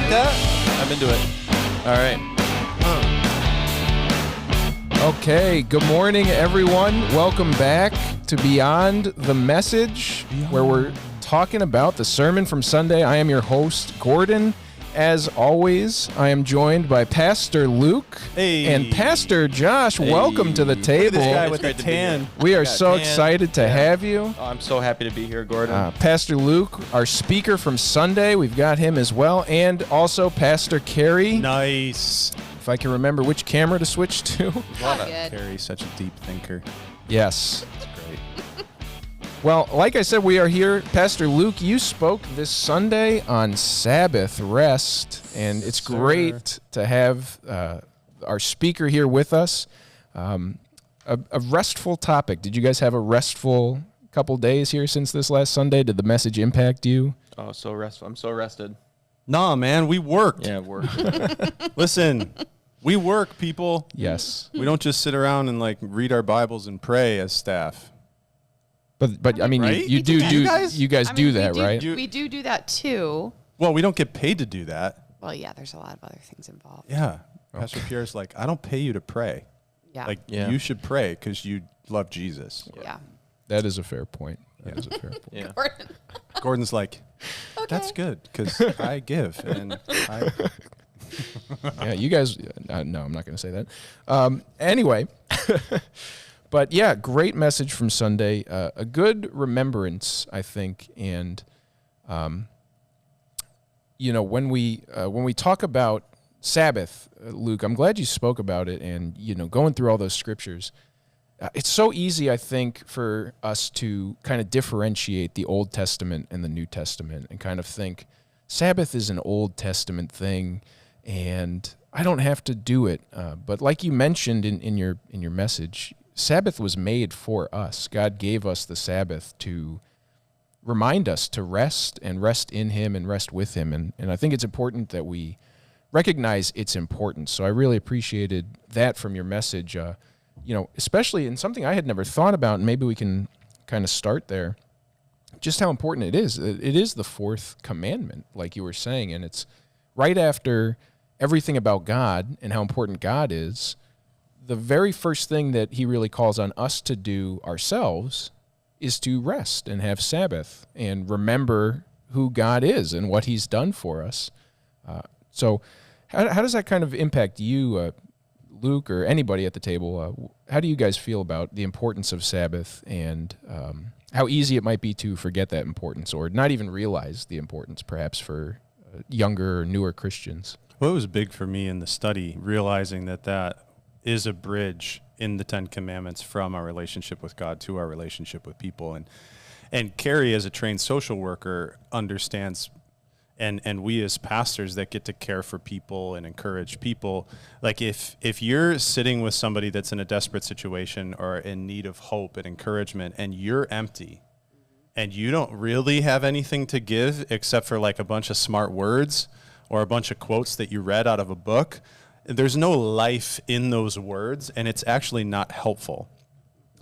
like that? I'm into it. All right. Okay, good morning, everyone. Welcome back to Beyond the Message, where we're talking about the sermon from Sunday. I am your host, Gordon. As always, I am joined by Pastor Luke and Pastor Josh. Hey. Welcome to the table. Look at this guy with the tan. We are so excited to have you. Oh, I'm so happy to be here, Gordon. Pastor Luke, our speaker from Sunday, we've got him as well, and also Pastor Carrie. Nice. If I can remember which camera to switch to. Carrie's such a deep thinker. Yes. That's great. Well, like I said, we are here. Pastor Luke, you spoke this Sunday on Sabbath rest, and it's great to have our speaker here with us. A restful topic. Did you guys have a restful couple days here since this last Sunday? Did the message impact you? Oh, so restful. I'm so rested. Nah, man, we worked. Yeah, work. Listen, we work, people. Yes. We don't just sit around and like read our Bibles and pray as staff. But I mean, right? you guys do that, right? We do that too. Well, we don't get paid to do that. Well, yeah, there's a lot of other things involved. Yeah. Pastor Pierre's like, I don't pay you to pray. Yeah. Like, you should pray because you love Jesus. Yeah. That is a fair point. That is a fair point. Yeah. Gordon's like, that's good because I give. And I... Yeah, you guys, no, I'm not going to say that. Anyway, but yeah, great message from Sunday. A good remembrance, I think. And, when we talk about Sabbath, Luke, I'm glad you spoke about it and, going through all those scriptures. It's so easy, I think, for us to kind of differentiate the Old Testament and the New Testament and kind of think Sabbath is an Old Testament thing and I don't have to do it. But like you mentioned in your message, Sabbath was made for us. God gave us the Sabbath to remind us to rest and rest in Him and rest with Him. And I think it's important that we recognize its importance. So I really appreciated that from your message. Especially in something I had never thought about, and maybe we can kind of start there, just how important it is. It is the fourth commandment, like you were saying, and it's right after everything about God and how important God is. The very first thing that He really calls on us to do ourselves is to rest and have Sabbath and remember who God is and what He's done for us. So how does that kind of impact you, Luke, or anybody at the table? How do you guys feel about the importance of Sabbath and how easy it might be to forget that importance or not even realize the importance, perhaps, for younger or newer Christians? Well, it was big for me in the study, realizing that is a bridge in the Ten Commandments from our relationship with God to our relationship with people. And Carrie, as a trained social worker, understands, and we as pastors that get to care for people and encourage people, like if you're sitting with somebody that's in a desperate situation or in need of hope and encouragement and you're empty and you don't really have anything to give except for like a bunch of smart words or a bunch of quotes that you read out of a book, there's no life in those words and it's actually not helpful.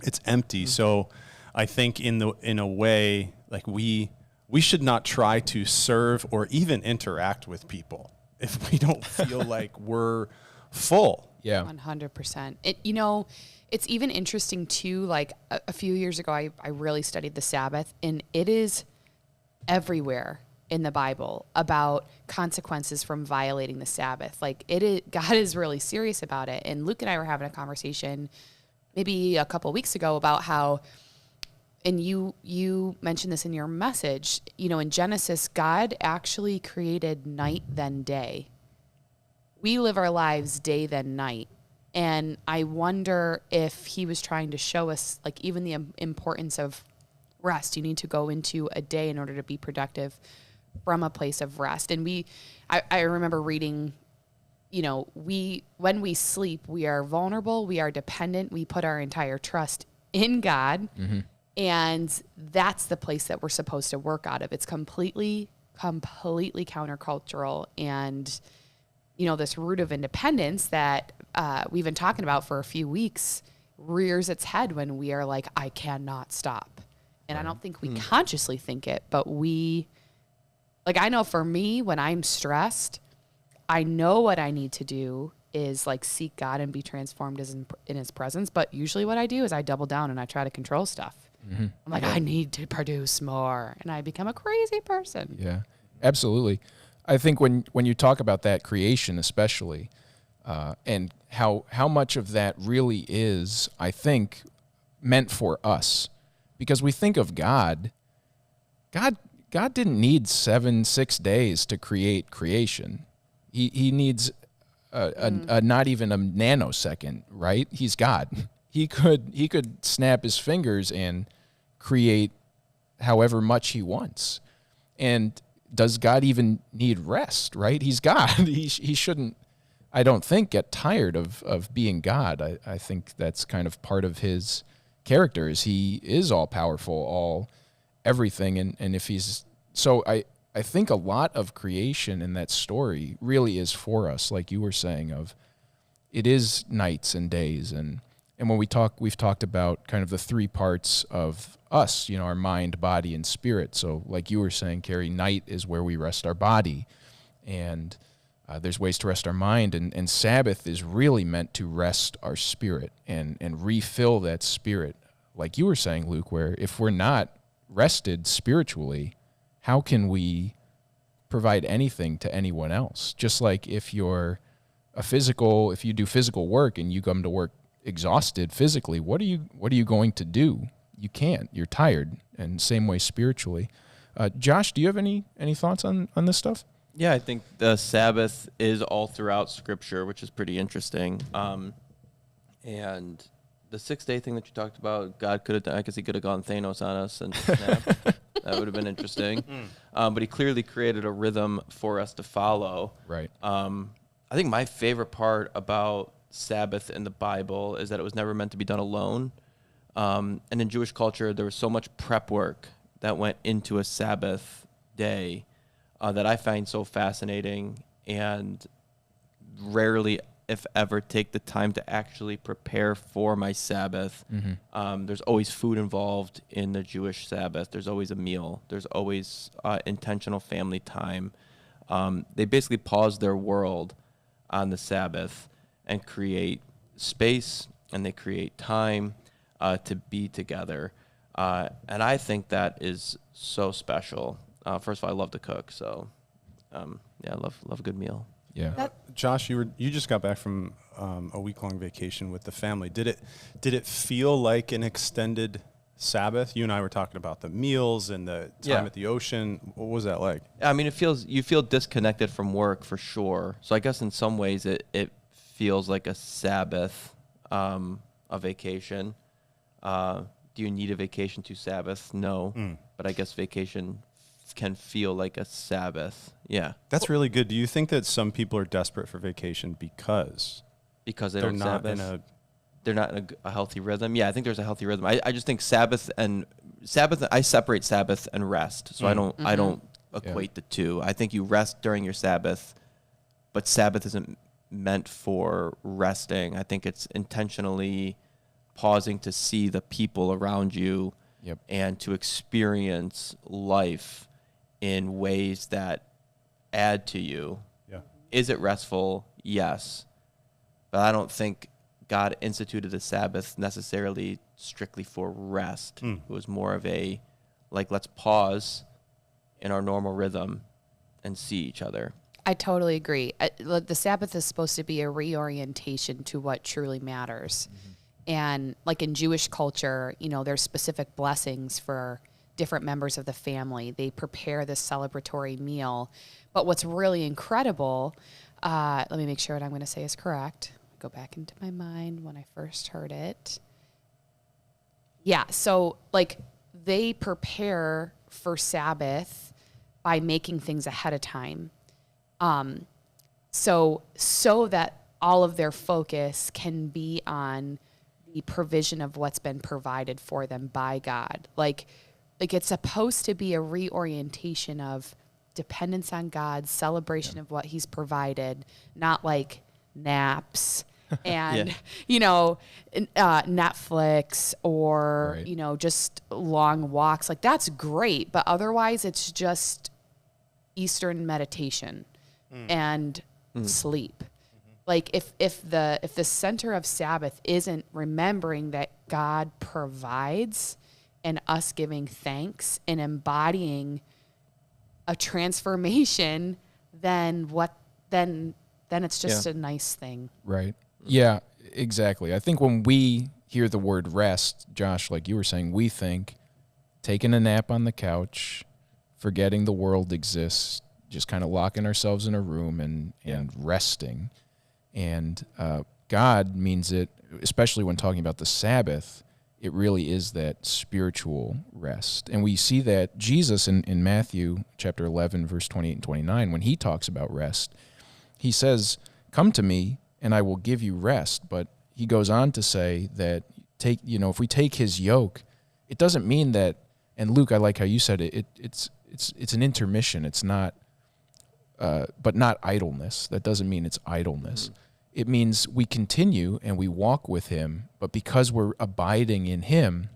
It's empty. So I think in a way, like we should not try to serve or even interact with people if we don't feel like we're full. Yeah. 100%. It's even interesting too, like a few years ago, I really studied the Sabbath, and it is everywhere in the Bible about consequences from violating the Sabbath. Like God is really serious about it. And Luke and I were having a conversation maybe a couple of weeks ago about how, and you mentioned this in your message, in Genesis, God actually created night then day. We live our lives day then night. And I wonder if He was trying to show us, like, even the importance of rest. You need to go into a day in order to be productive from a place of rest. And I remember reading, when we sleep, we are vulnerable, we are dependent, we put our entire trust in God. Mm-hmm. And that's the place that we're supposed to work out of. It's completely countercultural. And, this root of independence that we've been talking about for a few weeks rears its head when we are like, I cannot stop. And I don't think we consciously think it, but I know for me, when I'm stressed, I know what I need to do is like seek God and be transformed in his presence. But usually what I do is I double down and I try to control stuff. Mm-hmm. I'm like, I need to produce more. And I become a crazy person. Yeah, absolutely. I think when you talk about that creation, especially, and how much of that really is, I think, meant for us, because we think of God didn't need 6 days to create creation. He needs a not even a nanosecond, right? He's God. He could snap his fingers and create however much he wants. And does God even need rest, right? He's God. He shouldn't, I don't think, get tired of being God. I think that's kind of part of his character, is he is all powerful, all everything. And if he's, so I think a lot of creation in that story really is for us, like you were saying, of it is nights and days. And when we've talked about kind of the 3 parts of us, our mind, body, and spirit. So like you were saying, Carrie, night is where we rest our body, and there's ways to rest our mind, and Sabbath is really meant to rest our spirit and refill that spirit. Like you were saying, Luke, where if we're not rested spiritually, how can we provide anything to anyone else? Just like if you do physical work and you come to work exhausted physically, what are you going to do? You can't. You're tired. And same way spiritually. Josh, do you have any thoughts on this stuff? Yeah, I think the Sabbath is all throughout Scripture, which is pretty interesting. And the 6-day thing that you talked about, God could have done, I guess he could have gone Thanos on us and snapped. That would have been interesting. But he clearly created a rhythm for us to follow. Right. I think my favorite part about Sabbath in the Bible is that it was never meant to be done alone. And in Jewish culture, there was so much prep work that went into a Sabbath day that I find so fascinating, and rarely, if ever, take the time to actually prepare for my Sabbath. Mm-hmm. There's always food involved in the Jewish Sabbath. There's always a meal. There's always intentional family time. They basically pause their world on the Sabbath and create space, and they create time to be together. And I think that is so special. First of all, I love to cook, so I love a good meal. Yeah. Josh, you just got back from a week-long vacation with the family. Did it feel like an extended Sabbath? You and I were talking about the meals and the time at the ocean. What was that like? I mean, you feel disconnected from work for sure. So I guess in some ways it feels like a Sabbath, a vacation. Do you need a vacation to Sabbath? No. But I guess vacation can feel like a Sabbath. Yeah. That's really good. Do you think that some people are desperate for vacation because they're not in a healthy rhythm? Yeah, I think there's a healthy rhythm. I just think Sabbath, I separate Sabbath and rest. So I don't equate the two. I think you rest during your Sabbath, but Sabbath isn't meant for resting. I think it's intentionally pausing to see the people around you and to experience life in ways that add to you. Yeah. Is it restful? Yes. But I don't think God instituted the Sabbath necessarily strictly for rest. It was more of a, let's pause in our normal rhythm and see each other. I totally agree. The Sabbath is supposed to be a reorientation to what truly matters. Mm-hmm. And like in Jewish culture, there's specific blessings for different members of the family. They prepare this celebratory meal. But what's really incredible, let me make sure what I'm going to say is correct. Go back into my mind when I first heard it. Yeah, so they prepare for Sabbath by making things ahead of time. So that all of their focus can be on the provision of what's been provided for them by God. Like it's supposed to be a reorientation of dependence on God, celebration of what he's provided, not like naps and, Netflix or, just long walks. Like that's great. But otherwise it's just Eastern meditation. And sleep. Like if the center of Sabbath isn't remembering that God provides and us giving thanks and embodying a transformation, then it's just a nice thing. Right. Yeah, exactly. I think when we hear the word rest, Josh, like you were saying, we think taking a nap on the couch, forgetting the world exists, just kind of locking ourselves in a room and resting. And God means it, especially when talking about the Sabbath, it really is that spiritual rest. And we see that Jesus in Matthew chapter 11, verse 28 and 29, when he talks about rest, he says, "Come to me and I will give you rest." But he goes on to say that if we take his yoke, it doesn't mean that, and Luke, I like how you said it, it's an intermission. It's not, but not idleness. That doesn't mean it's idleness. Mm-hmm. It means we continue and we walk with him, but because we're abiding in him,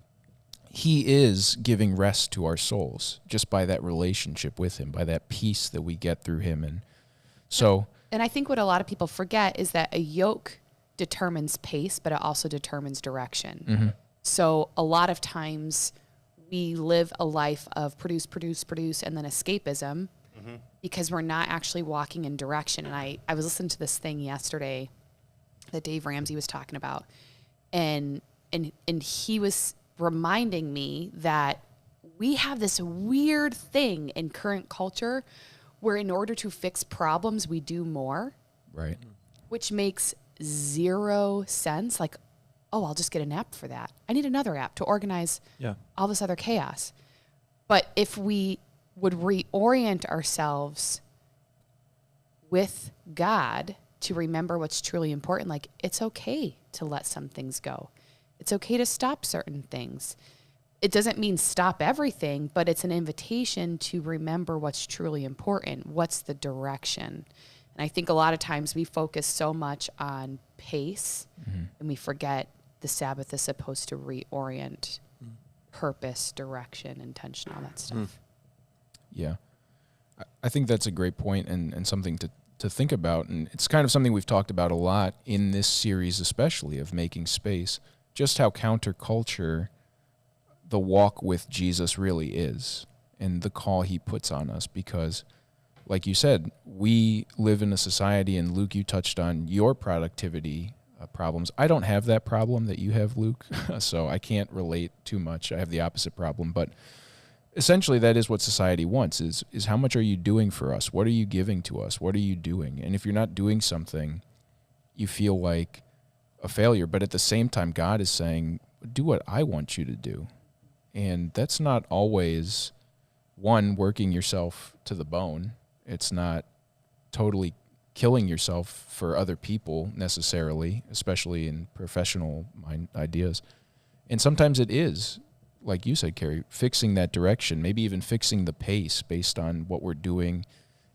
he is giving rest to our souls just by that relationship with him, by that peace that we get through him. And so, and I think what a lot of people forget is that a yoke determines pace, but it also determines direction. Mm-hmm. So a lot of times we live a life of produce, and then escapism, because we're not actually walking in direction. And I was listening to this thing yesterday that Dave Ramsey was talking about, and he was reminding me that we have this weird thing in current culture where in order to fix problems, we do more. Right. Which makes zero sense. Like, oh, I'll just get an app for that. I need another app to organize all this other chaos. But if we would reorient ourselves with God to remember what's truly important, like it's okay to let some things go. It's okay to stop certain things. It doesn't mean stop everything, but it's an invitation to remember what's truly important. What's the direction? And I think a lot of times we focus so much on pace and we forget the Sabbath is supposed to reorient purpose, direction, intention, all that stuff. Yeah. I think that's a great point and something to think about. And it's kind of something we've talked about a lot in this series, especially of making space, just how counterculture the walk with Jesus really is and the call he puts on us. Because like you said, we live in a society, and Luke, you touched on your productivity problems. I don't have that problem that you have, Luke, so I can't relate too much. I have the opposite problem, but essentially that is what society wants, is how much are you doing for us? What are you giving to us? What are you doing? And if you're not doing something, you feel like a failure. But at the same time, God is saying, do what I want you to do. And that's not always, one, working yourself to the bone. It's not totally killing yourself for other people necessarily, especially in professional ideas. And sometimes it is, like you said, Carrie, fixing that direction, maybe even fixing the pace based on what we're doing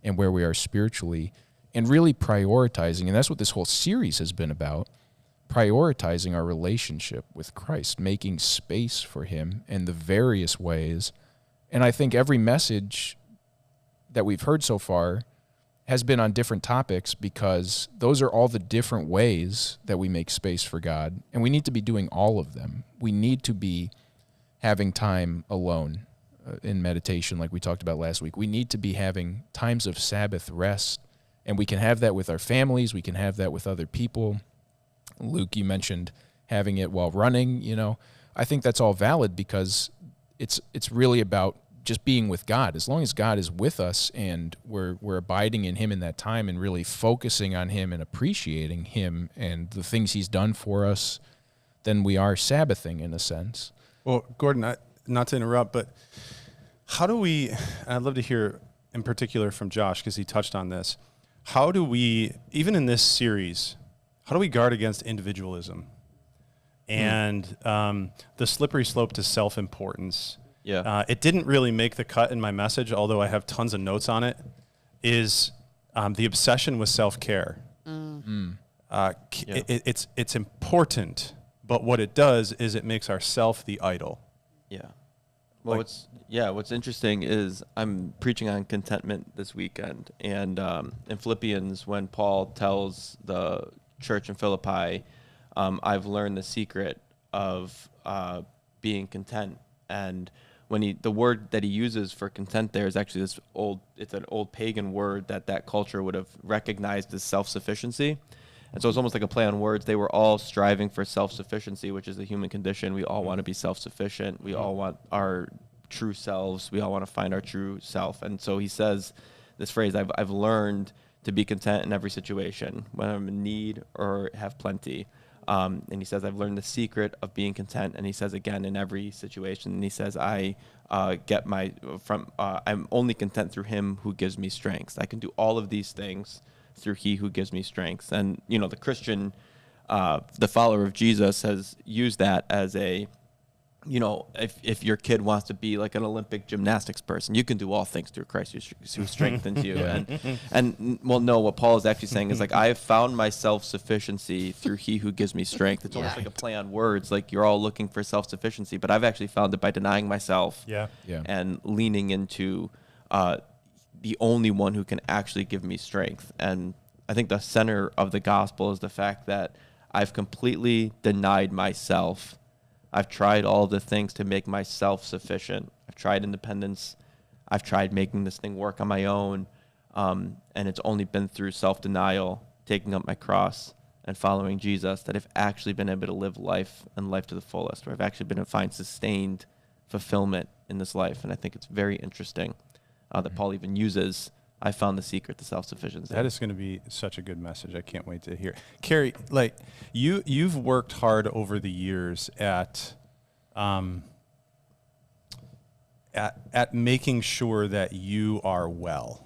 and where we are spiritually, and really prioritizing. And that's what this whole series has been about, prioritizing our relationship with Christ, making space for him in the various ways. And I think every message that we've heard so far has been on different topics, because those are all the different ways that we make space for God. And we need to be doing all of them. We need to be having time alone in meditation, like we talked about last week. We need to be having times of Sabbath rest, and we can have that with our families. We can have that with other people. Luke, you mentioned having it while running. I think that's all valid, because it's really about just being with God. As long as God is with us and we're abiding in him in that time and really focusing on him and appreciating him and the things he's done for us, then we are Sabbathing in a sense. Well, Gordon, not to interrupt, but how do we, and I'd love to hear in particular from Josh, because he touched on this, how do we, even in this series, how do we guard against individualism and the slippery slope to self-importance? Yeah. It didn't really make the cut in my message, although I have tons of notes on it, is the obsession with self-care. It's important, but what it does is it makes ourself the idol. Yeah. Well, what's interesting is I'm preaching on contentment this weekend, and in Philippians, when Paul tells the church in Philippi, I've learned the secret of being content, and when the word that he uses for content there is actually it's an old pagan word that culture would have recognized as self-sufficiency. And so it's almost like a play on words. They were all striving for self-sufficiency, which is the human condition. We all want to be self-sufficient. We all want our true selves. We all want to find our true self. And so he says this phrase, I've learned to be content in every situation, whether I'm in need or have plenty. And he says, I've learned the secret of being content. And he says again, in every situation. And he says, I'm only content through him who gives me strength. I can do all of these things through he who gives me strength. And, the Christian, the follower of Jesus has used that as if your kid wants to be like an Olympic gymnastics person, you can do all things through Christ who strengthens you. No, what Paul is actually saying is like, I have found my self-sufficiency through he who gives me strength. It's almost like a play on words. Like you're all looking for self-sufficiency, but I've actually found it by denying myself and leaning into, the only one who can actually give me strength. And I think the center of the gospel is the fact that I've completely denied myself. I've tried all the things to make myself sufficient. I've tried independence. I've tried making this thing work on my own. And it's only been through self-denial, taking up my cross and following Jesus that I've actually been able to live life and life to the fullest, where I've actually been able to find sustained fulfillment in this life. And I think it's very interesting that Paul even uses, I found the secret to self-sufficiency. That is going to be such a good message. I can't wait to hear. Carrie, like you've worked hard over the years at making sure that you are well.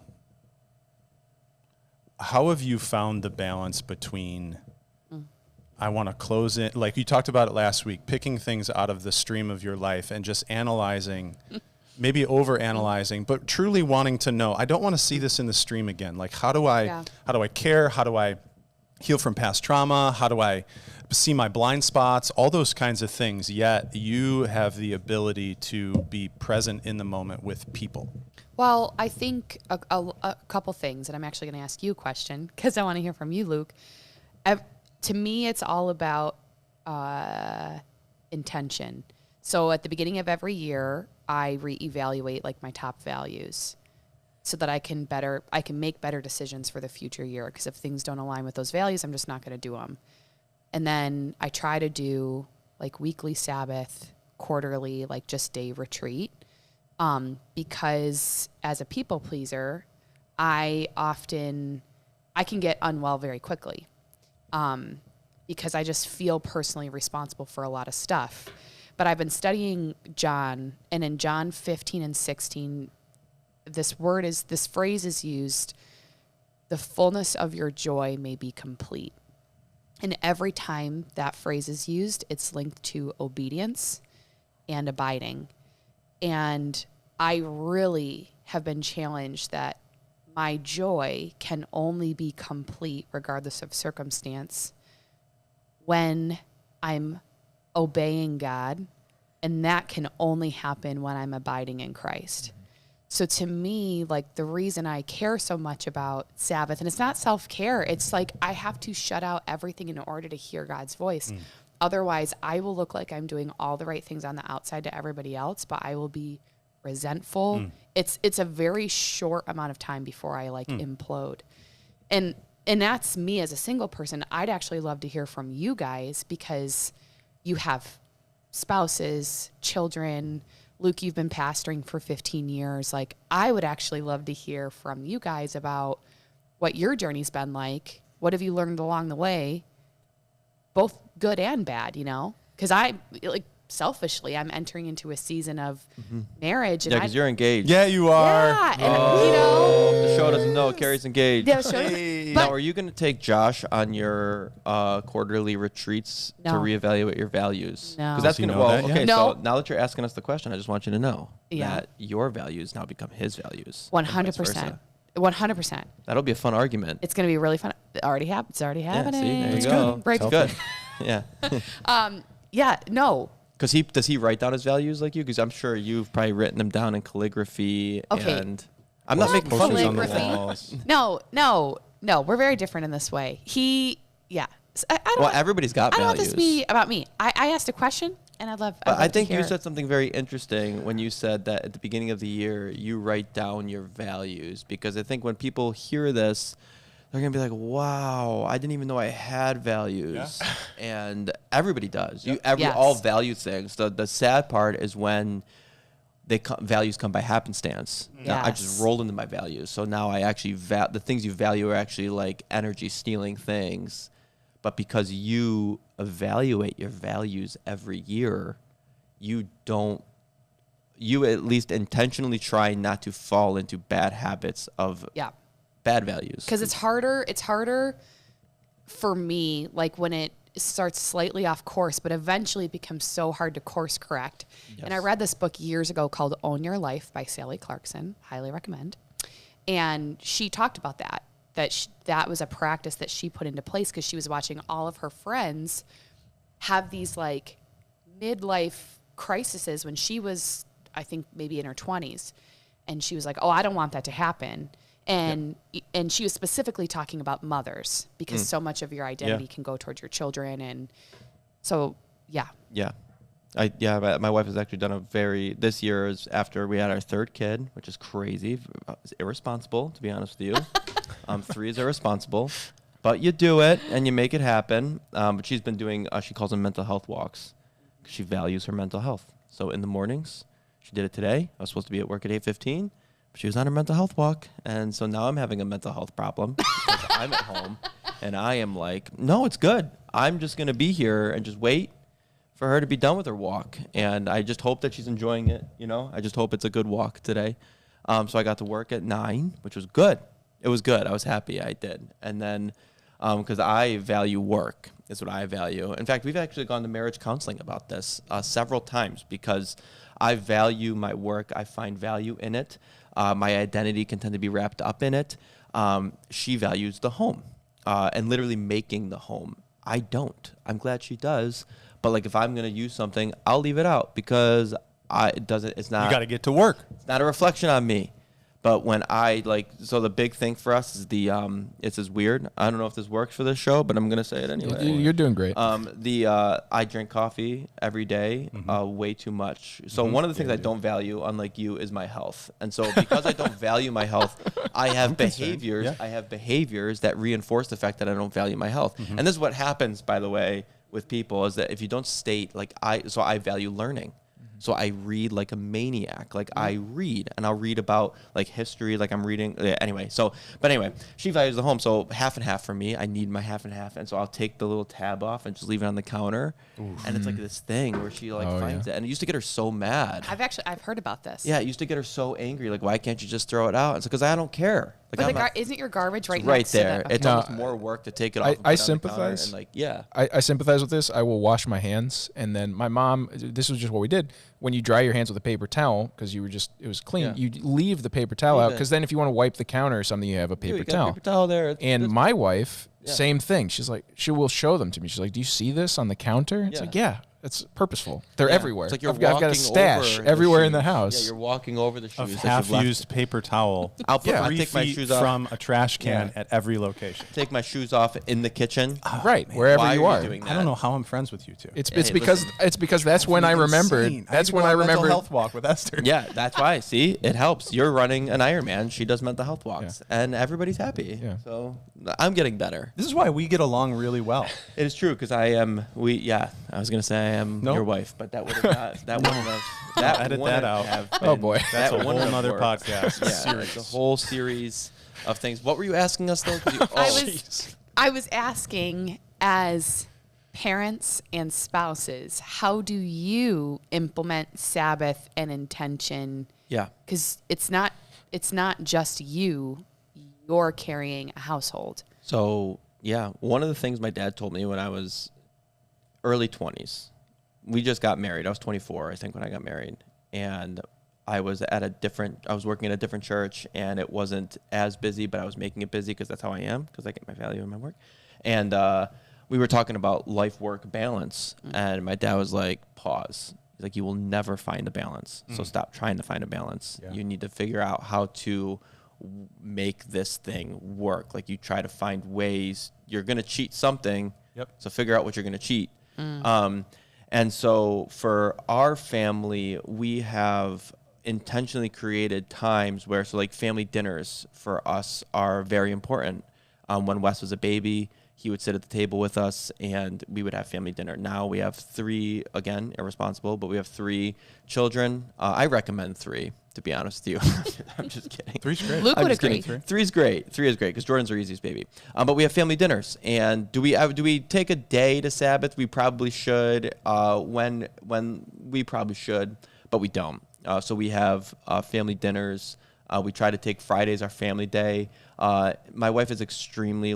How have you found the balance between I want to close it, like you talked about it last week, picking things out of the stream of your life and just analyzing maybe over-analyzing, but truly wanting to know, I don't want to see this in the stream again. Like, how do I care? How do I heal from past trauma? How do I see my blind spots? All those kinds of things. Yet you have the ability to be present in the moment with people. Well, I think a couple things, and I'm actually going to ask you a question because I want to hear from you, Luke. To me, it's all about intention. So at the beginning of every year, I reevaluate like my top values so that I can make better decisions for the future year. Because if things don't align with those values, I'm just not going to do them. And then I try to do like weekly Sabbath, quarterly, like just day retreat. Because as a people pleaser, I can get unwell very quickly. Because I just feel personally responsible for a lot of stuff. But I've been studying John, and in John 15 and 16, this phrase is used, the fullness of your joy may be complete. And every time that phrase is used, it's linked to obedience and abiding. And I really have been challenged that my joy can only be complete, regardless of circumstance, when I'm obeying God, and that can only happen when I'm abiding in Christ. Mm-hmm. So to me, like the reason I care so much about Sabbath, and it's not self-care, it's like I have to shut out everything in order to hear God's voice. Mm. Otherwise, I will look like I'm doing all the right things on the outside to everybody else, but I will be resentful. Mm. It's a very short amount of time before I implode. And that's me as a single person. I'd actually love to hear from you guys because you have spouses, children. Luke, you've been pastoring for 15 years. Like, I would actually love to hear from you guys about what your journey's been like. What have you learned along the way? Both good and bad, Because selfishly, I'm entering into a season of marriage. And because you're engaged. Yeah, you are. Yeah, and the show doesn't know Carrie's engaged. Yeah, now, are you going to take Josh on your quarterly retreats to reevaluate your values? No. Because that's going to. Okay. So now that you're asking us the question, I just want you to know that your values now become his values. 100%. 100%. That'll be a fun argument. It's going to be really fun. It's already happening. Yeah, see, there you go. Right. It's good. Yeah. Yeah. No. Does he write down his values like you? Because I'm sure you've probably written them down in calligraphy. Okay. And I'm not making fun of Posters on the calligraphy. walls. No, we're very different in this way. I don't Well, want- everybody's got I don't want values. this to be about me. I asked a question, and I'd love But I to think you hear- said something very interesting when you said that at the beginning of the year you write down your values, because I think when people hear this, they're gonna be like, "Wow, I didn't even know I had values," and everybody does. Yes. All value things. The sad part is when values come by happenstance. Now, I just Yes. rolled into my values, so now I actually the things you value are actually like energy stealing things. But because you evaluate your values every year, you at least intentionally try not to fall into bad habits of bad values. Because it's harder for me, like when it starts slightly off course, but eventually it becomes so hard to course correct. And I read this book years ago called Own Your Life by Sally Clarkson. Highly recommend. And she talked about that was a practice that she put into place because she was watching all of her friends have these like midlife crises when she was, I think, maybe in her 20s. And she was like, oh, I don't want that to happen. And she was specifically talking about mothers because so much of your identity can go towards your children. And so, yeah. Yeah. My wife has actually done this year is after we had our third kid, which is crazy. It's irresponsible, to be honest with you. 3 is irresponsible, but you do it and you make it happen. But she's been doing, she calls them mental health walks because she values her mental health. So in the mornings, she did it today. I was supposed to be at work at 8:15, but she was on her mental health walk. And so now I'm having a mental health problem because I'm at home and I am like, no, it's good. I'm just going to be here and just wait for her to be done with her walk. And I just hope that she's enjoying it. I just hope it's a good walk today. So I got to work at 9, which was good. It was good. I was happy I did. And then, because I value work, is what I value. In fact, we've actually gone to marriage counseling about this several times because I value my work. I find value in it. My identity can tend to be wrapped up in it. She values the home and literally making the home. I don't. I'm glad she does. But like if I'm going to use something, I'll leave it out because it's not. You got to get to work. It's not a reflection on me. But when so the big thing for us is it's as weird. I don't know if this works for this show, but I'm going to say it anyway. You're doing great. I drink coffee every day, way too much. So one of the things I don't value, unlike you, is my health. And so because I don't value my health, I have behaviors. Yeah. I have behaviors that reinforce the fact that I don't value my health. And this is what happens, by the way, with people is that if you don't state I value learning. So I read like a maniac. Like I read, and I'll read about like history, like I'm reading. Anyway, she values the home. So half and half for me. I need my half and half, and so I'll take the little tab off and just leave it on the counter. And it's like this thing where she finds it, and it used to get her so mad. I've heard about this. Yeah, it used to get her so angry. Like, why can't you just throw it out? It's because I don't care. Like, But isn't your garbage right right next to there? the, It's No, almost more work to take it off. I and put it on the counter sympathize. And I sympathize with this. I will wash my hands, and then my mom. This was just what we did. When you dry your hands with a paper towel, because it was clean. Yeah. You leave the paper towel out, it. because then if you want to wipe the counter or something, you have a paper you got towel. paper towel there. And my wife, Yeah. same thing. She's like, she will show them to me. She's like, do you see this on the counter? It's Yeah. like, yeah, it's purposeful. They're Yeah. everywhere. It's like you're I've got a walking stash over the everywhere in the shoes. house. Yeah, you're walking over the Of shoes. that you've left. half-used paper towel. I'll put Yeah. I 3 take my feet shoes off. from a trash can Yeah. at every location. Take my shoes off in the kitchen. Right, wherever Why you are are. you doing that? I don't know how I'm friends with you two. It's Hey, because that's when I remembered. Insane. That's I when go I on mental remembered. health walk with Esther. Yeah, that's why. See, it helps. You're running an Ironman. She does mental health walks, and everybody's happy. Yeah. So I'm getting better. This is why we get along really well. It is true because I am. I was gonna say I am Nope. your wife, but that would have not. That wouldn't have. That Edit wouldn't that out. have Oh, been- boy. that That's a whole wouldn't have nother worked. podcast Yeah, series. it's a whole series of things. What were you asking us though? 'Cause I was asking, as parents and spouses, how do you implement Sabbath and intention? yeah. Because it's not just you. You're carrying a household. So yeah, one of the things my dad told me when I was early 20s, we just got married. I was 24, I think, when I got married, and I was working at a different church, and it wasn't as busy, but I was making it busy because that's how I am, because I get my value in my work. And we were talking about life-work balance, and my dad was like, pause. He's like, you will never find a balance, so stop trying to find a balance. Yeah. You need to figure out how to make this thing work. Like, you try to find ways. You're going to cheat something, so figure out what you're going to cheat. And so for our family, we have intentionally created times where, so like family dinners for us are very important. When Wes was a baby, he would sit at the table with us and we would have family dinner. Now we have 3, again, irresponsible, but we have 3 children. I recommend 3, to be honest with you. I'm just kidding. 3's great. Luke I'm would just agree. kidding. 3 is great. 3 is great because Jordan's our easiest baby. But we have family dinners. And do we take a day to Sabbath? We probably should. When we probably should, but we don't. So we have family dinners. We try to take Fridays our family day. My wife is extremely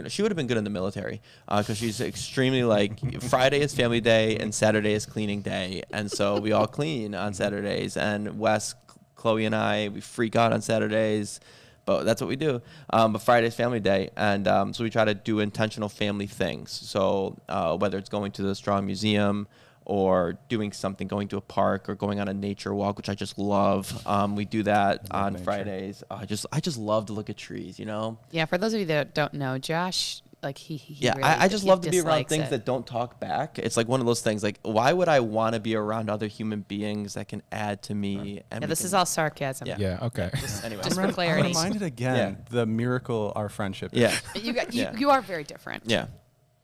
she would have been good in the military because she's extremely Friday is family day and Saturday is cleaning day. And so we all clean on Saturdays. And Wes, Chloe, and I, we freak out on Saturdays. But that's what we do. But Friday's family day. And so we try to do intentional family things. So whether it's going to the Strong Museum or doing something, going to a park or going on a nature walk, which I just love. We do that on nature. Fridays. I just love to look at trees, Yeah, for those of you that don't know, Josh, he really, I just he love to be around dislikes things it. that don't talk back. It's like one of those things, like, why would I want to be around other human beings that can add to me? And Yeah, this is all sarcasm. Yeah. Yeah. Okay. Anyway. Just for I'm clarity. reminded again the miracle our friendship is. Yeah. You are very different. Yeah.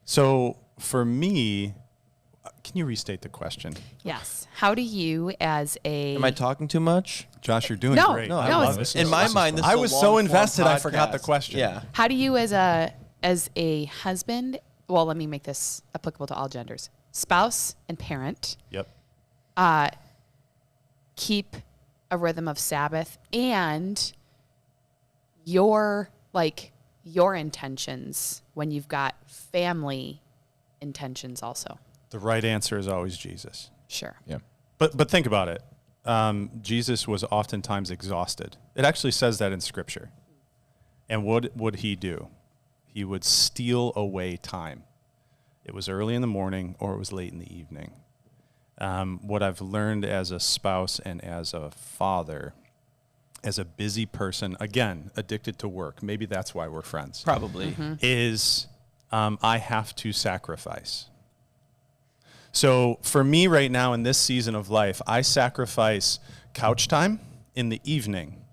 So for me, can you restate the question? Yes. How do you, as a Am I talking too much? Josh, you're doing No, great. no, I it's- love it. In my mind, this I is a was so long-form invested, I forgot the podcast. question. Yeah. how do you, as a husband? Well, let me make this applicable to all genders. Spouse and parent Yep. keep a rhythm of Sabbath and your intentions when you've got family intentions also. The right answer is always Jesus. Sure. Yeah. But think about it. Jesus was oftentimes exhausted. It actually says that in Scripture. And what would he do? He would steal away time. It was early in the morning or it was late in the evening. What I've learned as a spouse and as a father, as a busy person, again, addicted to work, maybe that's why we're friends, Probably. is I have to sacrifice. So for me right now in this season of life, I sacrifice couch time in the evening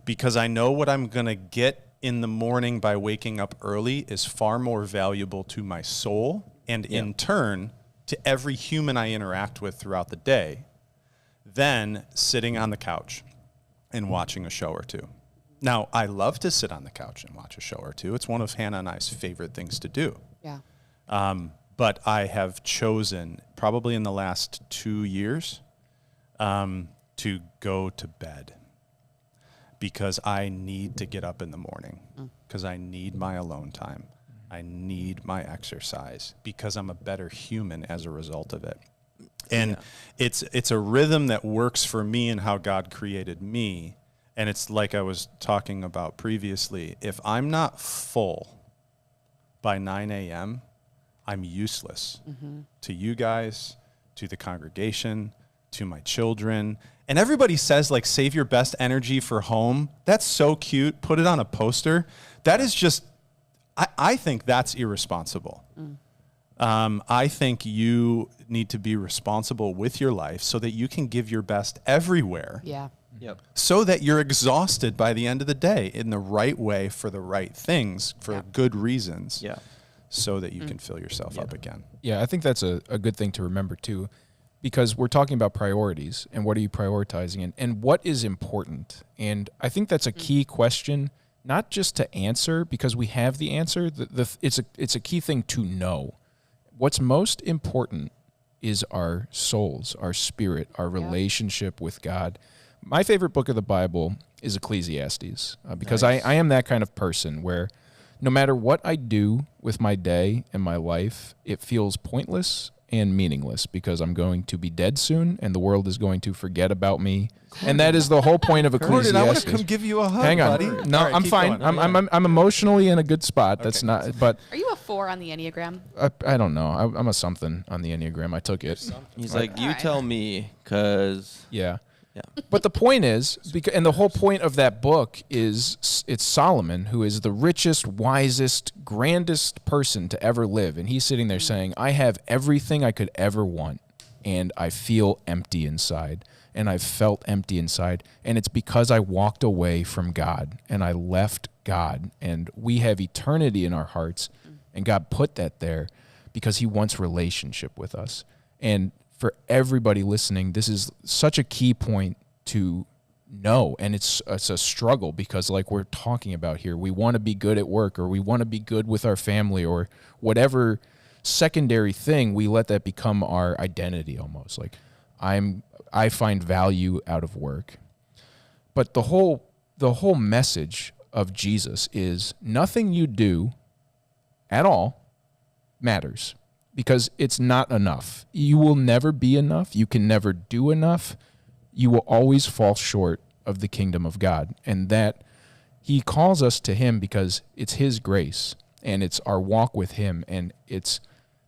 because I know what I'm going to get in the morning by waking up early is far more valuable to my soul and in turn to every human I interact with throughout the day than sitting on the couch and watching a show or two. Now, I love to sit on the couch and watch a show or two. It's one of Hannah and I's favorite things to do. Yeah. But I have chosen, probably in the last 2 years, to go to bed because I need to get up in the morning, because I need my alone time. I need my exercise because I'm a better human as a result of it. And it's a rhythm that works for me and how God created me. And it's like I was talking about previously. If I'm not full by 9 a.m., I'm useless to you guys, to the congregation, to my children. And everybody says, save your best energy for home. That's so cute. Put it on a poster. That is just, I think that's irresponsible. I think you need to be responsible with your life so that you can give your best everywhere. Yeah. Yep. So that you're exhausted by the end of the day in the right way for the right things, for good reasons. Yeah. So that you can fill yourself up again. Yeah, I think that's a good thing to remember too, because we're talking about priorities and what are you prioritizing and what is important. And I think that's a key question, not just to answer because we have the answer. It's a key thing to know. What's most important is our souls, our spirit, our relationship with God. My favorite book of the Bible is Ecclesiastes because I am that kind of person where no matter what I do with my day and my life, it feels pointless and meaningless because I'm going to be dead soon and the world is going to forget about me. And that is the whole point of Ecclesiastes. Gordon, I want to come give you a hug, Hang on. buddy. No, All right, I'm keep fine. going. I'm emotionally in a good spot. That's Okay. not, but Are you a 4 on the Enneagram? I don't know. I'm a something on the Enneagram. I took it. He's like, you Alright. tell me, because Yeah. yeah. But the point is, and the whole point of that book is, it's Solomon, who is the richest, wisest, grandest person to ever live. And he's sitting there saying, I have everything I could ever want, and I feel empty inside. And I've felt empty inside. And it's because I walked away from God, and I left God. And we have eternity in our hearts, and God put that there because he wants relationship with us. And for everybody listening, this is such a key point to know, and it's a struggle because, like we're talking about here, we want to be good at work, or we want to be good with our family, or whatever secondary thing, we let that become our identity almost. Like I find value out of work. But the whole message of Jesus is nothing you do at all matters, because it's not enough. You will never be enough. You can never do enough. You will always fall short of the kingdom of God. And that he calls us to him because it's his grace, and it's our walk with him, and it's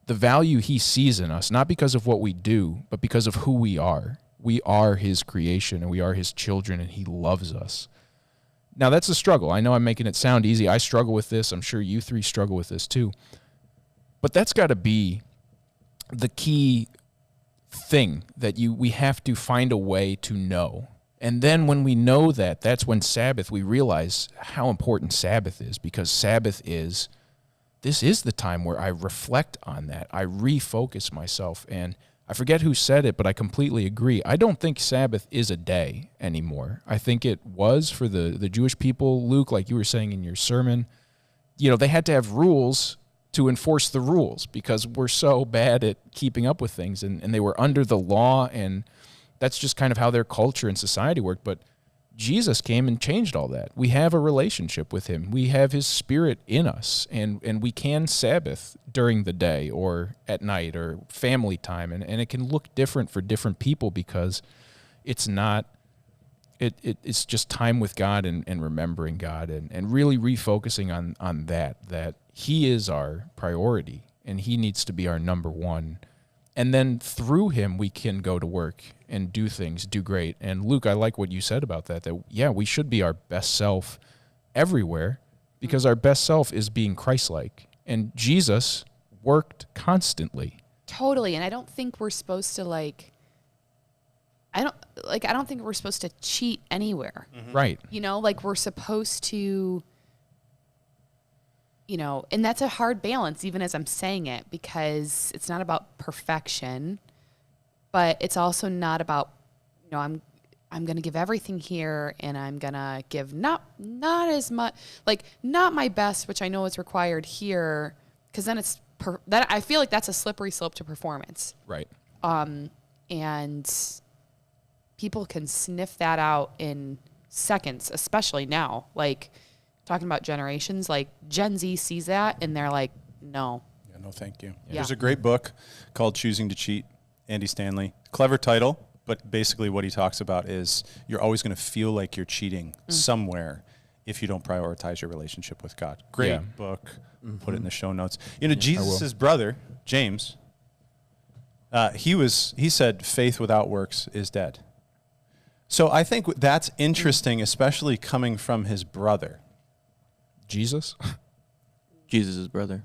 the value he sees in us, not because of what we do, but because of who we are. We are his creation, and we are his children, and he loves us. Now, that's a struggle. I know I'm making it sound easy. I struggle with this. I'm sure you three struggle with this too. But that's got to be the key thing that we have to find a way to know. And then when we know that, that's when Sabbath, we realize how important Sabbath is, because Sabbath this is the time where I reflect on that. I refocus myself. And I forget who said it, but I completely agree. I don't think Sabbath is a day anymore. I think it was for the Jewish people, Luke, like you were saying in your sermon. You know, they had to have rules to enforce the rules because we're so bad at keeping up with things, and they were under the law, and that's just kind of how their culture and society worked. But Jesus came and changed all that. We have a relationship with him. We have his spirit in us, and we can Sabbath during the day or at night or family time, and it can look different for different people because it's not it's just time with God and remembering God and really refocusing on that he is our priority and he needs to be our number one. And then through him, we can go to work and do things, do great. And Luke, I like what you said about that, yeah, we should be our best self everywhere because our best self is being Christ-like. And Jesus worked constantly. Totally. And I don't think we're supposed to I don't think we're supposed to cheat anywhere. Mm-hmm. Right. You know, like we're supposed to, you know, and that's a hard balance, even as I'm saying it, because it's not about perfection, but it's also not about, you know, I'm going to give everything here and I'm going to give not as much, like not my best, which I know is required here. Cause then that I feel like that's a slippery slope to performance. Right. And people can sniff that out in seconds, especially now. Like talking about generations, like Gen Z sees that and they're like, no. Yeah, no, thank you. Yeah. There's a great book called Choosing to Cheat, Andy Stanley. Clever title, but basically what he talks about is you're always going to feel like you're cheating somewhere if you don't prioritize your relationship with God. Great book. Put it in the show notes. You know, Jesus' brother, James, he said faith without works is dead. So I think that's interesting, especially coming from his brother. Jesus? Jesus' brother.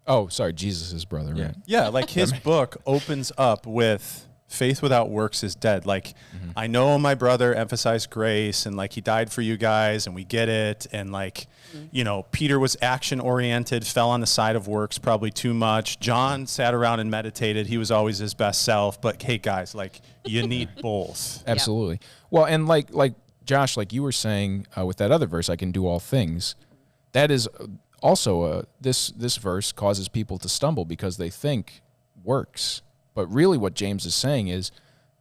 Oh, sorry, Jesus' brother, right? Yeah, like his book opens up with faith without works is dead. Like, I know my brother emphasized grace and like he died for you guys and we get it. And like, you know, Peter was action oriented, fell on the side of works probably too much. John sat around and meditated. He was always his best self. But hey guys, like you need both. Absolutely. Well, and like Josh, like you were saying with that other verse, I can do all things. That is also this verse causes people to stumble because they think works. But really what James is saying is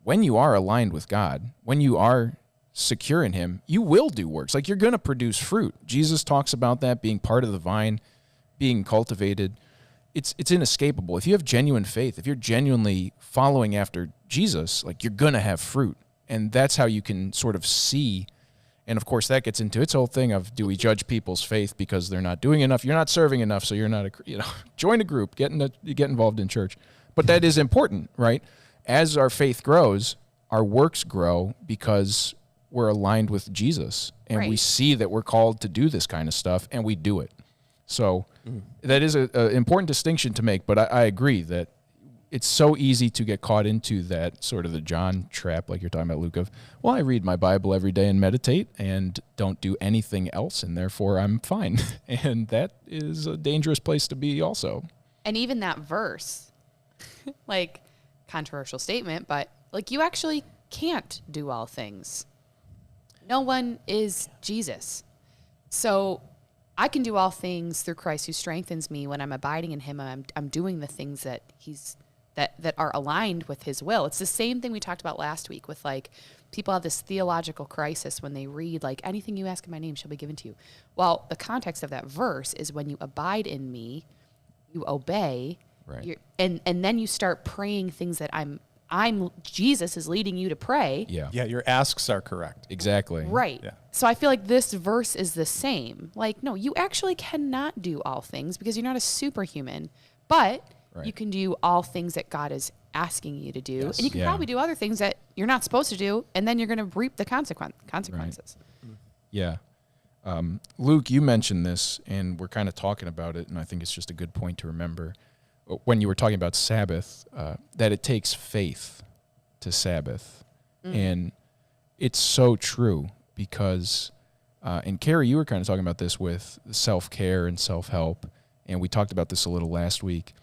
when you are aligned with God, when you are secure in him, you will do works. Like you're going to produce fruit. Jesus talks about that being part of the vine, being cultivated. it's inescapable. If you have genuine faith, if you're genuinely following after Jesus, like, you're going to have fruit. And that's how you can sort of see. And of course, that gets into its whole thing of, do we judge people's faith because they're not doing enough? You're not serving enough, so you're not, join a group, get involved in church. But that is important, right? As our faith grows, our works grow because we're aligned with Jesus. And we Right. see that we're called to do this kind of stuff, and we do it. So that is an important distinction to make. But I agree that it's so easy to get caught into that sort of the John trap, like you're talking about, Luke, of, well, I read my Bible every day and meditate and don't do anything else, and therefore I'm fine. And that is a dangerous place to be also. And even that verse, like, controversial statement, but like, you actually can't do all things. No one is Jesus. So I can do all things through Christ who strengthens me. When I'm abiding in him, I'm doing the things that that are aligned with his will. It's the same thing we talked about last week with, like, people have this theological crisis when they read, like, anything you ask in my name shall be given to you. Well, the context of that verse is when you abide in me, you obey, Right. and then you start praying things that Jesus is leading you to pray. Yeah. Yeah, your asks are correct. Exactly. Right. Yeah. So I feel like this verse is the same. Like, no, you actually cannot do all things because you're not a superhuman, but Right. you can do all things that God is asking you to do. Yes. And you can Yeah. probably do other things that you're not supposed to do, and then you're going to reap the consequences. Yeah. Luke, you mentioned this, and we're kind of talking about it, and I think it's just a good point to remember. When you were talking about Sabbath, that it takes faith to Sabbath. And it's so true because, and Carrie, you were kind of talking about this with self-care and self-help, and we talked about this a little last week.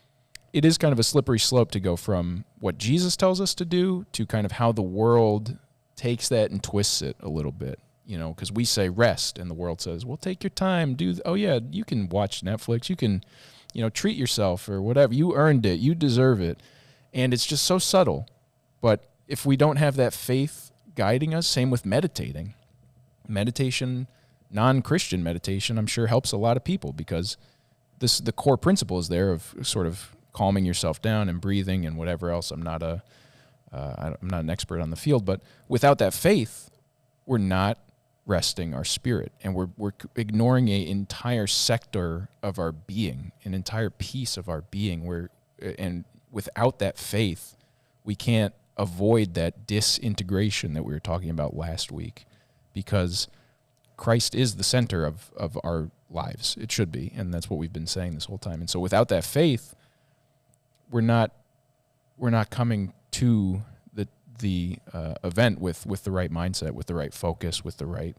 It is kind of a slippery slope to go from what Jesus tells us to do to kind of how the world takes that and twists it a little bit, because we say rest, and the world says, well, take your time, oh yeah, you can watch Netflix, you can, treat yourself or whatever. You earned it. You deserve it. And it's just so subtle. But if we don't have that faith guiding us, same with meditating. Meditation, non-Christian meditation, I'm sure helps a lot of people because the core principle is there of sort of calming yourself down and breathing and whatever else. I'm not an expert on the field, but without that faith, we're not resting our spirit, and we're ignoring an entire sector of our being, an entire piece of our being. And without that faith, we can't avoid that disintegration that we were talking about last week, because Christ is the center of our lives. It should be, and that's what we've been saying this whole time. And so, without that faith, we're not coming to the event with the right mindset, with the right focus, with the right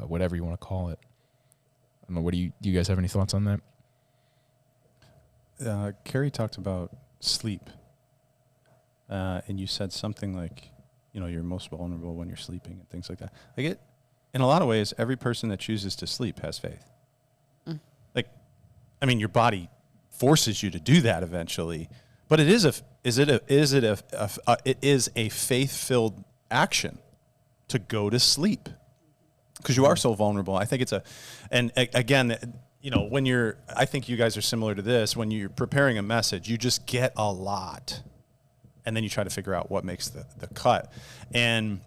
whatever you want to call it. I don't know. What do you guys have any thoughts on that? Carrie talked about sleep, and you said something like, you're most vulnerable when you're sleeping and things like that. Like, in a lot of ways, every person that chooses to sleep has faith. Like, I mean, your body forces you to do that eventually, but it is a faith-filled action to go to sleep because you are so vulnerable. I think again, I think you guys are similar to this. When you're preparing a message, you just get a lot, and then you try to figure out what makes the cut. And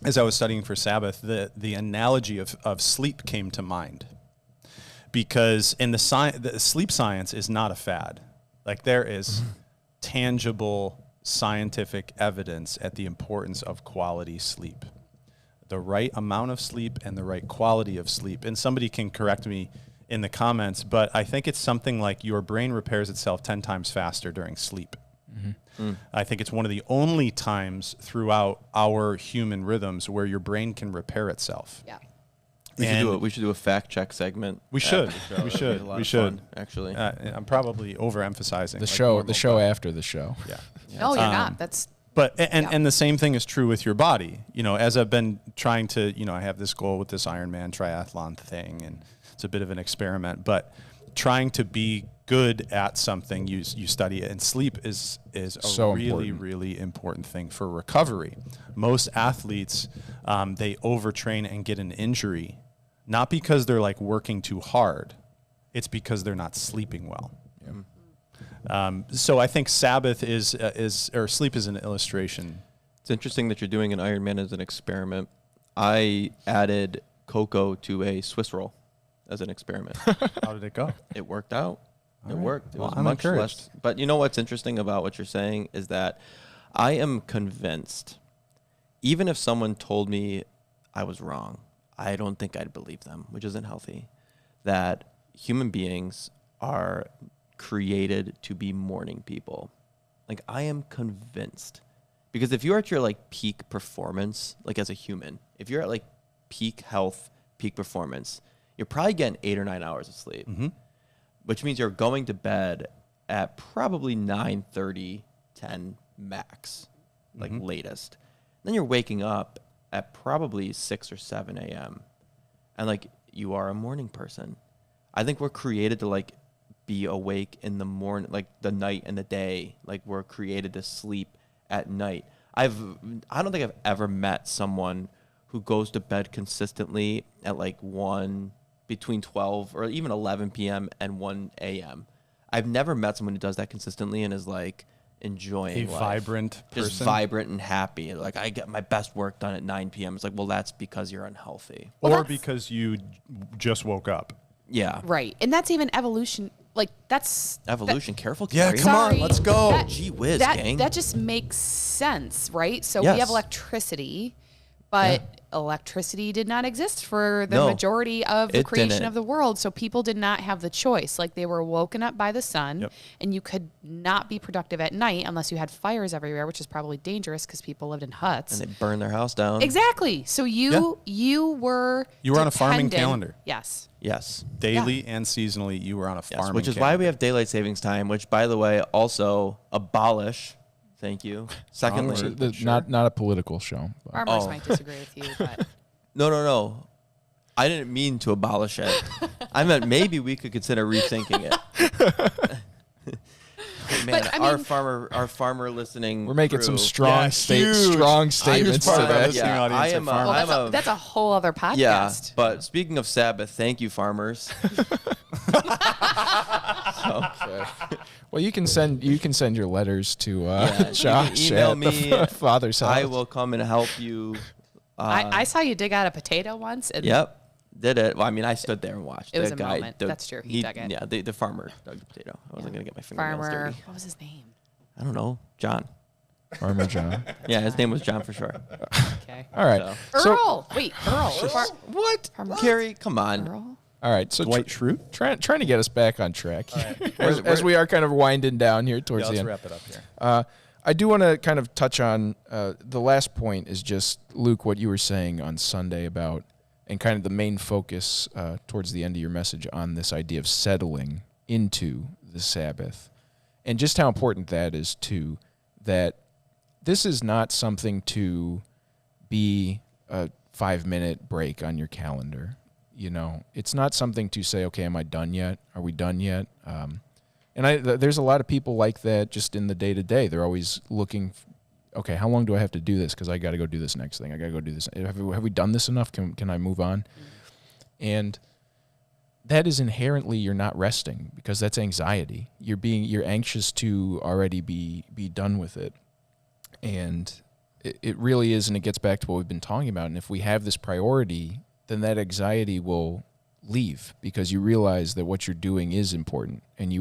as I was studying for Sabbath, the analogy of sleep came to mind, because in the sleep science is not a fad. Like, there is tangible scientific evidence at the importance of quality sleep, the right amount of sleep and the right quality of sleep. And somebody can correct me in the comments, but I think it's something like your brain repairs itself 10 times faster during sleep. I think it's one of the only times throughout our human rhythms where your brain can repair itself. Yeah. We should do a fact check segment. We should. after the show. We That'd be should. a lot We of should. fun, actually. I'm probably overemphasizing The show after the show. Yeah. No, you're not. That's But and the same thing is true with your body. As I've been trying to, I have this goal with this Ironman triathlon thing, and it's a bit of an experiment. But trying to be good at something, you study it, and sleep is a So really important. really important thing for recovery. Most athletes they overtrain and get an injury, not because they're like working too hard, it's because they're not sleeping well. So I think Sabbath or sleep is an illustration. It's interesting that you're doing an Iron Man as an experiment. I added cocoa to a Swiss roll as an experiment. How did it go? It worked out. It worked. It Well, was I'm much encouraged. less. But you know what's interesting about what you're saying is that I am convinced, even if someone told me I was wrong, I don't think I'd believe them, which isn't healthy, that human beings are created to be morning people. Like, I am convinced. Because if you're at your, like, peak performance, like, as a human, if you're at, like, peak health, peak performance, you're probably getting 8 or 9 hours of sleep. Mm-hmm. Which means you're going to bed at probably 9:30, 10 max, like latest. Then you're waking up at probably 6 or 7 a.m. And like, you are a morning person. I think we're created to like be awake in the morning, like the night and the day. Like, we're created to sleep at night. I don't think I've ever met someone who goes to bed consistently at like between 12 or even 11 p.m. and 1 a.m. I've never met someone who does that consistently and is like enjoying A life. vibrant person. Just vibrant and happy. Like, I get my best work done at 9 p.m. It's like, well, that's because you're unhealthy. Well, or that's- because you just woke up. Yeah. Right. And that's even evolution. Like, that's Evolution. Careful, Yeah, Carrie. come on, let's go. That, Gee whiz, that, gang. That just makes sense, right? So we Yes. have electricity, but electricity did not exist for the No, majority of the it creation didn't. of the world. So people did not have the choice. Like, they were woken up by the sun, Yep. and you could not be productive at night unless you had fires everywhere, which is probably dangerous because people lived in huts. And they burn their house down. Exactly. So you were You were on a farming dependent- calendar. Yes. Yes. Daily and seasonally, you were on a Yes. farming Which is calendar. why we have daylight savings time, which, by the way, also abolish. Thank you. Secondly, Not a political show. but- Farmers Oh. might disagree with you, but No. I didn't mean to abolish it. I meant maybe we could consider rethinking it. Man, But, I mean- our farmer listening. We're making some crew- strong huge. statements part of today. our listening audience I are am. farmers. well, I'm a, that's a whole other podcast. yeah. But speaking of Sabbath, thank you, farmers. Okay. Well, you can send your letters to you can Josh email at me. the Father's house. I will come and help you. I saw you dig out a potato once. And Yep. Did it. Well, I mean, I stood there and watched. It was The a guy moment. That's true. He dug it. Yeah, the farmer dug the potato. I wasn't going to get my fingernails Farmer. dirty. What was his name? I don't know. John. Farmer John. Yeah, his name was John for sure. Okay. All right. So- So, Earl. Wait, Earl. What? Farmer- Carrie, come on. Earl? all right. So Dwight Schrute? trying to get us back on track as We're- we are kind of winding down here towards the let's end. wrap it up here. I do want to kind of touch on the last point is just, Luke, what you were saying on Sunday about, and kind of the main focus towards the end of your message on this idea of settling into the Sabbath, and just how important that is too, that this is not something to be a 5-minute break on your calendar. You know, it's not something to say, okay, am I done yet? Are we done yet? And there's a lot of people like that just in the day-to-day. They're always looking, okay, how long do I have to do this? Because I got to go do this next thing. I got to go do this. Have we done this enough? Can I move on? And that is inherently, you're not resting, because that's anxiety. You're anxious to already be done with it. And it really is, and it gets back to what we've been talking about. And if we have this priority, then that anxiety will leave, because you realize that what you're doing is important, and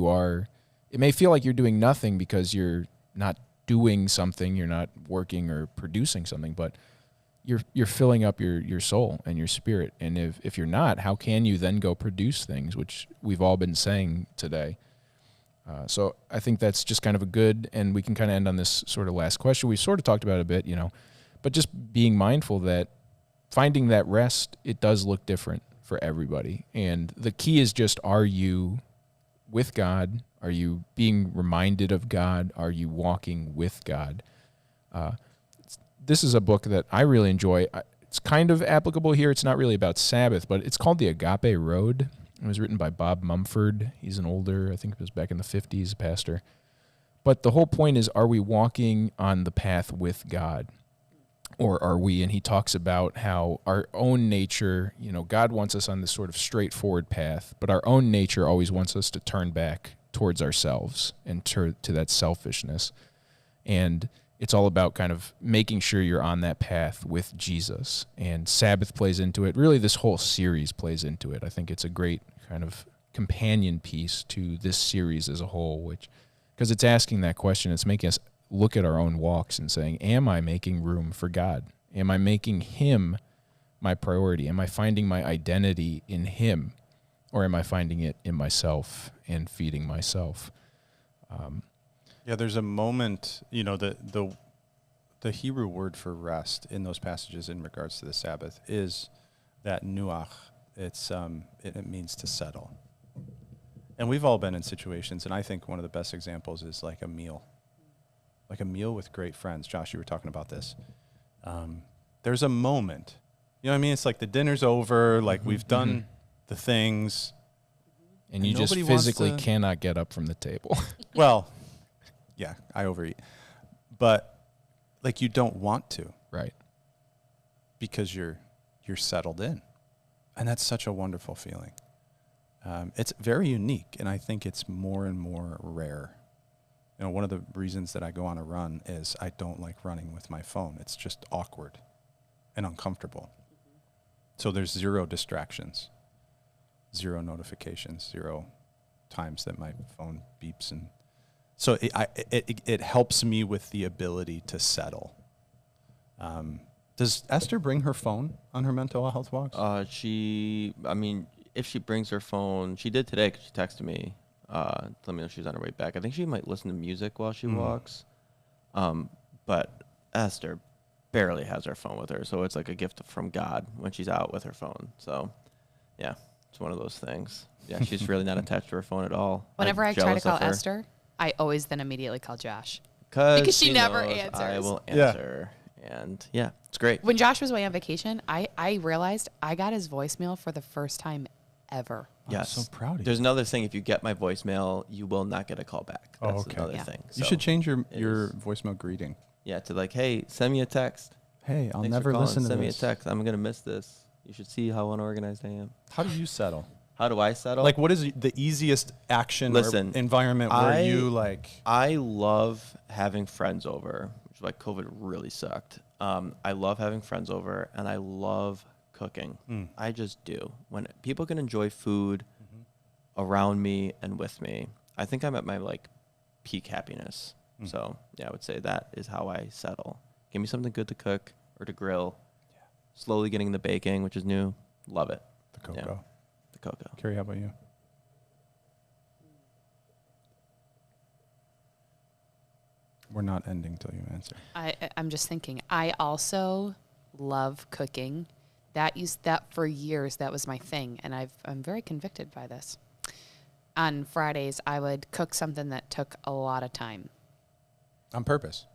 it may feel like you're doing nothing because you're not doing something, you're not working or producing something, but you're filling up your soul and your spirit. And if you're not, how can you then go produce things, which we've all been saying today? So I think that's just kind of a good, and we can kind of end on this sort of last question. We've sort of talked about it a bit, but just being mindful that finding that rest, it does look different for everybody. And the key is just, are you with God? Are you being reminded of God? Are you walking with God? This is a book that I really enjoy. It's kind of applicable here. It's not really about Sabbath, but it's called The Agape Road. It was written by Bob Mumford. He's an older, I think it was back in the 50s, pastor. But the whole point is, are we walking on the path with God? Or are we? And he talks about how our own nature, God wants us on this sort of straightforward path, but our own nature always wants us to turn back towards ourselves and to that selfishness. And it's all about kind of making sure you're on that path with Jesus. And Sabbath plays into it. Really, this whole series plays into it. I think it's a great kind of companion piece to this series as a whole, because it's asking that question. It's making us look at our own walks and saying, am I making room for God? Am I making him my priority? Am I finding my identity in him? Or am I finding it in myself and feeding myself? Yeah, there's a moment, the Hebrew word for rest in those passages in regards to the Sabbath is that nuach. It means to settle. And we've all been in situations, and I think one of the best examples is like a meal with great friends. Josh, you were talking about this. There's a moment, you know what I mean? It's like the dinner's over, like we've done the things. And you just physically cannot get up from the table. Well, yeah, I overeat. But like you don't want to. Right. Because you're settled in. And that's such a wonderful feeling. It's very unique, and I think it's more and more rare. One of the reasons that I go on a run is I don't like running with my phone. It's just awkward and uncomfortable. So there's zero distractions, zero notifications, zero times that my phone beeps. And so it helps me with the ability to settle. Does Esther bring her phone on her mental health walks? If she brings her phone, she did today because she texted me. Let me know she's on her way back. I think she might listen to music while she walks. But Esther barely has her phone with her, so it's like a gift from God when she's out with her phone. So, yeah, it's one of those things. Yeah, she's really not attached to her phone at all. Whenever I try to jealous call of her. Esther, I always then immediately call Josh. Because she never knows answers. I will answer. And, yeah, it's great. When Josh was away on vacation, I realized I got his voicemail for the first time ever. Yes. I'm so proud of you. There's another thing. If you get my voicemail, you will not get a call back. That's another thing. You So should change your it voicemail greeting. Yeah, to like, hey, send me a text. Hey, I'll Thanks never for calling. listen to Send this. me a text. I'm going to miss this. You should see how unorganized I am. How do you settle? How do I settle? Like, what is the easiest action or environment where you like? I love having friends over, which is why COVID really sucked. I love having friends over, and I love cooking. I just do. When people can enjoy food around me and with me, I think I'm at my like peak happiness. So yeah, I would say that is how I settle. Give me something good to cook or to grill. Yeah. Slowly getting into baking, which is new. Love it. The cocoa. Yeah. The cocoa. Carrie, how about you? We're not ending till you answer. I'm just thinking. I also love cooking. That for years. That was my thing, and I'm very convicted by this. On Fridays, I would cook something that took a lot of time. On purpose.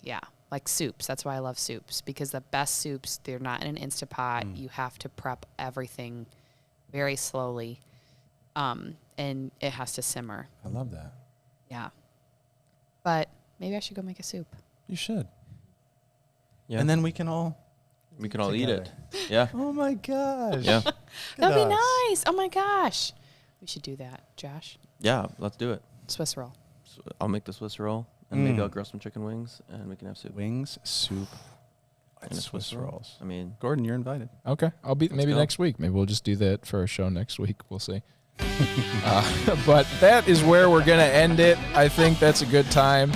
Yeah. Like soups. That's why I love soups, because the best soups, they're not in an Instapot. You have to prep everything very slowly, and it has to simmer. I love that. Yeah. But maybe I should go make a soup. You should. Yeah. And then we can all eat it. Yeah. Oh my gosh. Yeah. That'd be nice. Oh my gosh. We should do that, Josh. Yeah. Let's do it. Swiss roll. So I'll make the Swiss roll, and maybe I'll grill some chicken wings, and we can have soup. Wings, soup, And and a Swiss rolls. I mean, Gordon, you're invited. Okay. I'll be maybe go. next week. Maybe we'll just do that for our show next week. We'll see. But that is where we're going to end it. I think that's a good time.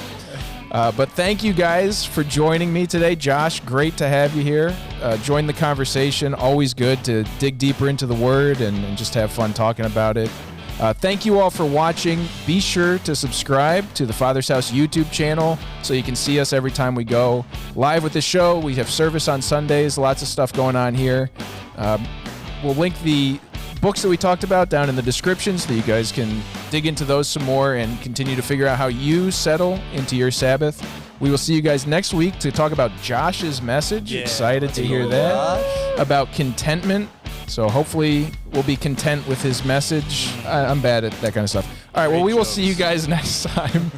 But thank you guys for joining me today. Josh, great to have you here. Join the conversation. Always good to dig deeper into the Word and just have fun talking about it. Thank you all for watching. Be sure to subscribe to the Father's House YouTube channel so you can see us every time we go live with the show. We have service on Sundays. Lots of stuff going on here. We'll link the books that we talked about down in the description so that you guys can dig into those some more and continue to figure out how you settle into your Sabbath. We will see you guys next week to talk about Josh's message. Excited to hear that. About contentment. So hopefully we'll be content with his message. I'm bad at that kind of stuff. All right, well, we will see you guys next time.